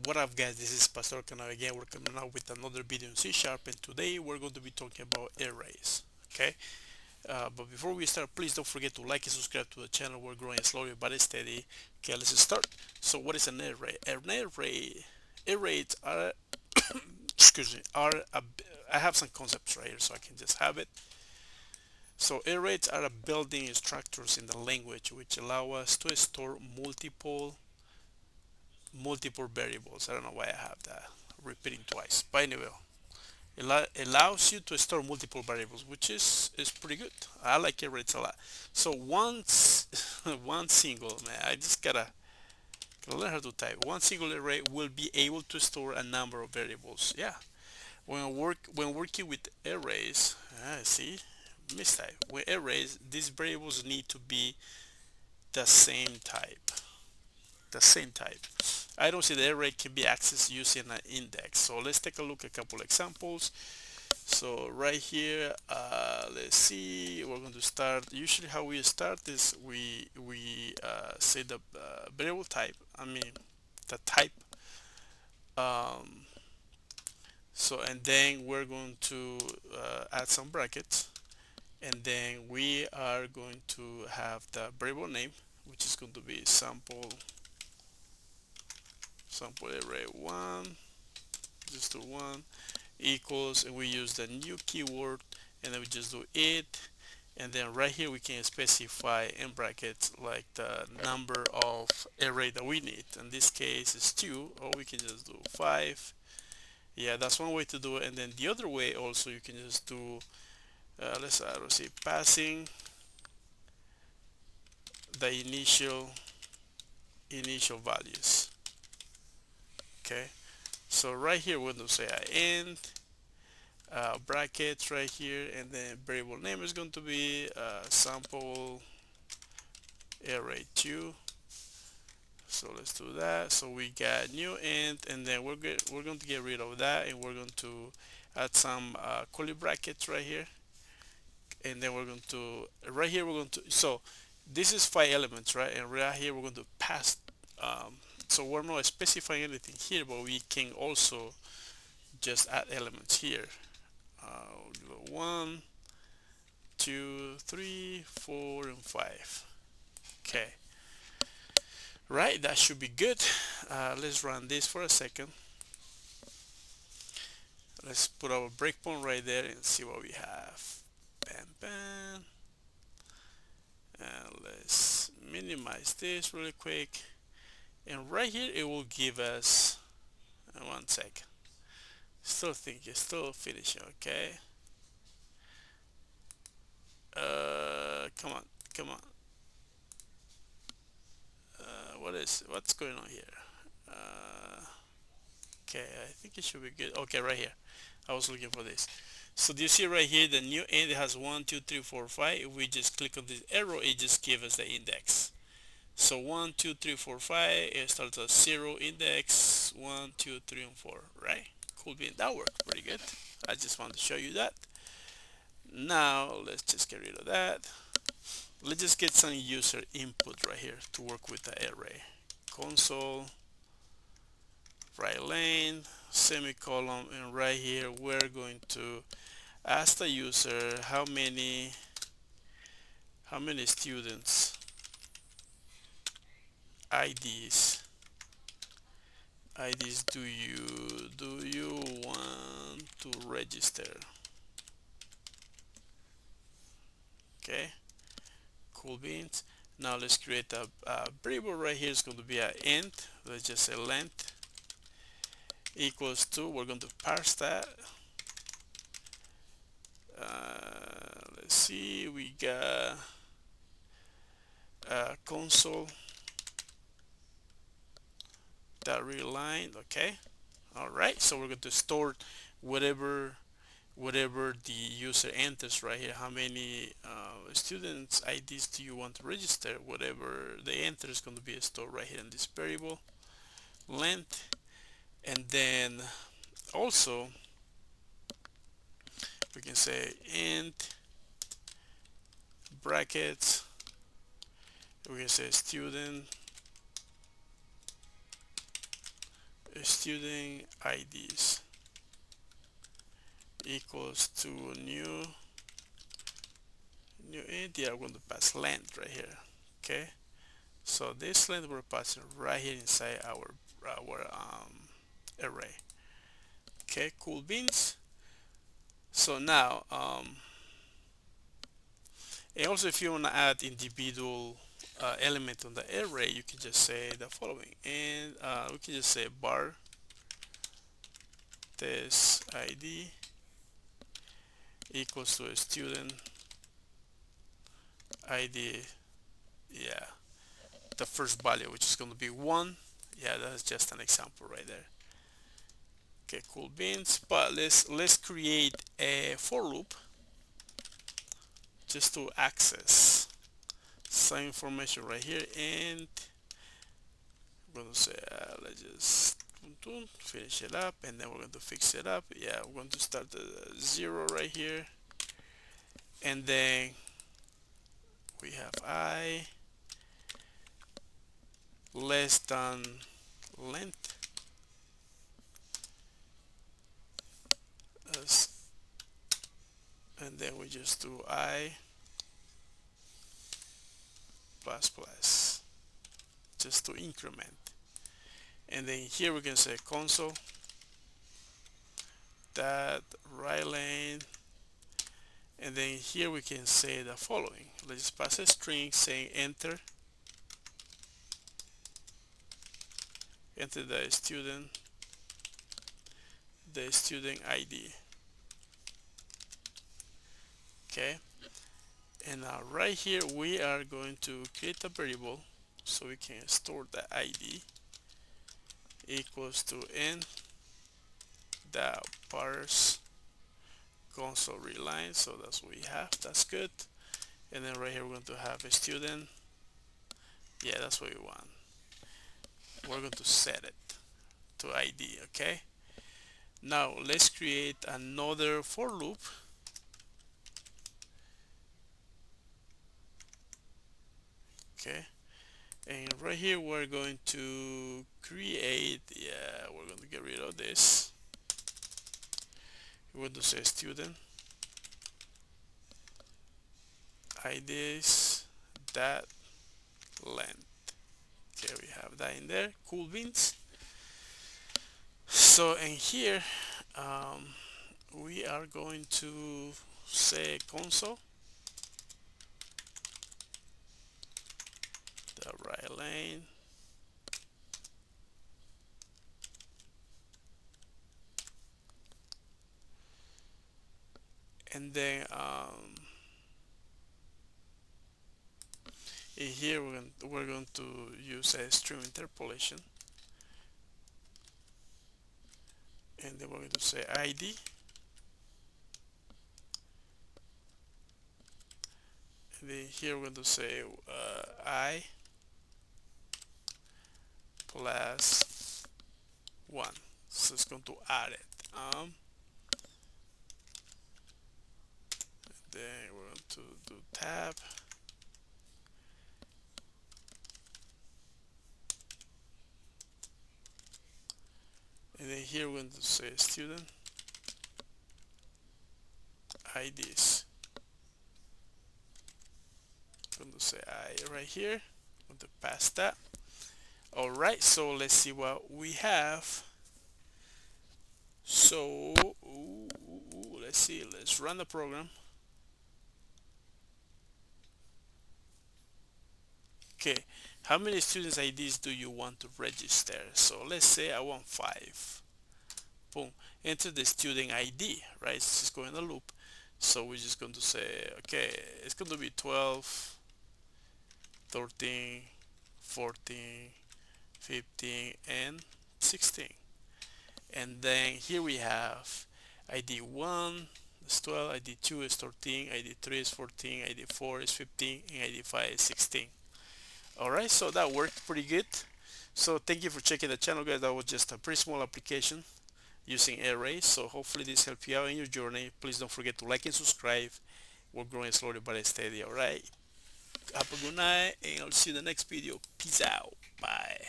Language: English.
What up, guys? This is Pastor Canal again. We're coming out with another video in C Sharp, and today we're going to be talking about arrays. Okay, but before we start, please don't forget to like and subscribe to the channel. We're growing slowly but steady. Okay, let's start. So, what is an array? Arrays are excuse me I have some concepts right here, so I can just have it. So, arrays are a building structures in the language which allow us to store multiple variables. I don't know why I have that repeating twice. But anyway, it allows you to store multiple variables, which is pretty good. I like arrays a lot. So once one single man, I just gotta learn how to type. One single array will be able to store a number of variables. Yeah. When working with arrays, see, mistype. With arrays, these variables need to be the same type. The same type. I don't see the array can be accessed using an index. So let's take a look at a couple examples. So right here, let's see. We're going to start. Usually, how we start is we say the variable type. I mean, the type. Um, so and then we're going to add some brackets, and then we are going to have the variable name, which is going to be sample array one, just do one equals, and we use the new keyword, and then we just do it, and then right here we can specify in brackets like the number of array that we need. In this case is 2, or we can just do 5. Yeah, that's one way to do it. And then the other way also, you can just do let's see, passing the initial values. Okay, so right here we're going to say end brackets right here, and then variable name is going to be sample array 2. So let's do that. So we got new int, and then we're going to get rid of that, and we're going to add some curly brackets right here, and then we're going to right here we're going to, so this is 5 elements, right? And right here we're going to pass, so we're not specifying anything here, but we can also just add elements here. 1, 2, 3, 4, and 5. Okay, right, that should be good. Let's run this for a second. Let's put our breakpoint right there and see what we have. Bam, bam. And let's minimize this really quick. And right here it will give us, one sec. Still thinking, still finishing. Okay. Come on, come on. What's going on here? Uh, okay, I think it should be good. Okay, right here. I was looking for this. So do you see right here the new end has 1, 2, 3, 4, 5. If we just click on this arrow, it just gives us the index. So 1, 2, 3, 4, 5. It starts at 0 index 1, 2, 3, and 4. Right? Cool bean. That worked pretty good. I just wanted to show you that. Now let's just get rid of that. Let's just get some user input right here to work with the array. Console, right lane, semicolon, and right here we're going to ask the user how many students IDs do you want to register? Okay, cool beans. Now let's create a variable right here. It's going to be an int. Let's just say length equals to, we're going to parse that. Let's see, we got console that realigned. Okay, all right, so we're going to store whatever the user enters right here. How many students IDs do you want to register? Whatever they enter is going to be stored right here in this variable length. And then also we can say int brackets, we can say student student IDs equals to new int. Yeah, I'm going to pass length right here. Okay, so this length we're passing right here inside our array. Okay, cool beans. So now and also if you want to add individual element on the array, you can just say the following, and we can just say bar test ID equals to a student ID. Yeah, the first value, which is going to be 1. Yeah, that's just an example right there. Okay, cool beans. But let's create a for loop just to access some information right here, and I'm going to say let's just finish it up, and then we're going to fix it up. Yeah, we're going to start at 0 right here, and then we have I less than length as, and then we just do I plus plus just to increment, and then here we can say console that right lane, and then here we can say the following. Let's just pass a string saying enter the student ID. Okay, and now right here we are going to create a variable so we can store the ID equals to n the parse console readline. So that's what we have. That's good. And then right here we're going to have a student. Yeah, that's what we want. We're going to set it to ID. Okay, now let's create another for loop. Okay, and right here we're going to create, yeah, we're going to get rid of this. We're going to say student IDs that length. Okay, we have that in there. Cool beans. So in here we are going to say console the right lane, and then in here we're going to use a stream interpolation, and then we're going to say ID, and then here we're going to say I plus 1. So it's going to add it. Then we're going to do tab, and then here we're going to say student IDs. I'm going to say I right here. I'm going to pass that. All right, so let's see what we have. So let's see, let's run the program. Okay, how many students IDs do you want to register? So let's say I want 5. Boom, enter the student ID, right? It's just going in a loop. So we're just going to say, okay, it's going to be 12, 13, 14, 15, and 16. And then here we have ID 1 is 12, ID 2 is 13, ID 3 is 14, ID 4 is 15, and ID 5 is 16. Alright, so that worked pretty good. So thank you for checking the channel, guys. That was just a pretty small application using arrays. So hopefully this helped you out in your journey. Please don't forget to like and subscribe. We're growing slowly but steady. Alright, have a good night, and I'll see you in the next video. Peace out. Bye.